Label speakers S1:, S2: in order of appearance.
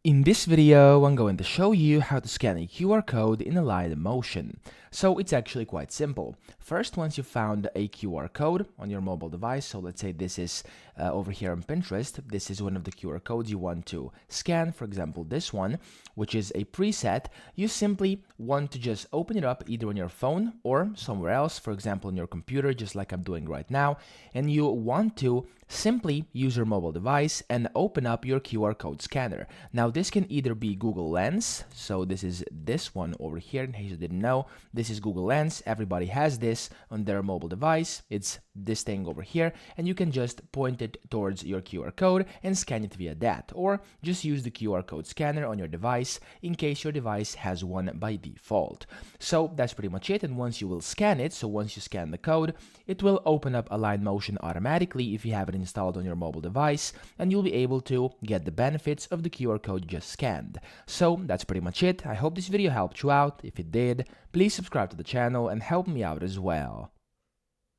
S1: In this video, I'm going to show you how to scan a QR code in Alight Motion. So it's actually quite simple. First, once you found a QR code on your mobile device, so let's say this is over here on Pinterest, this is one of the QR codes you want to scan, for example, this one, which is a preset, you simply want to just open it up either on your phone or somewhere else, for example, on your computer, just like I'm doing right now, and you want to simply use your mobile device and open up your QR code scanner. Now, this can either be Google Lens, so this is this one over here, in case you didn't know, this is Google Lens, everybody has this on their mobile device, it's this thing over here, and you can just point it towards your QR code and scan it via that, or just use the QR code scanner on your device in case your device has one by default. So that's pretty much it, and once you will scan it, so once you scan the code, it will open up Alight Motion automatically if you have it installed on your mobile device, and you'll be able to get the benefits of the QR code you just scanned. So that's pretty much it. I hope this video helped you out. If it did, please subscribe to the channel and help me out as well.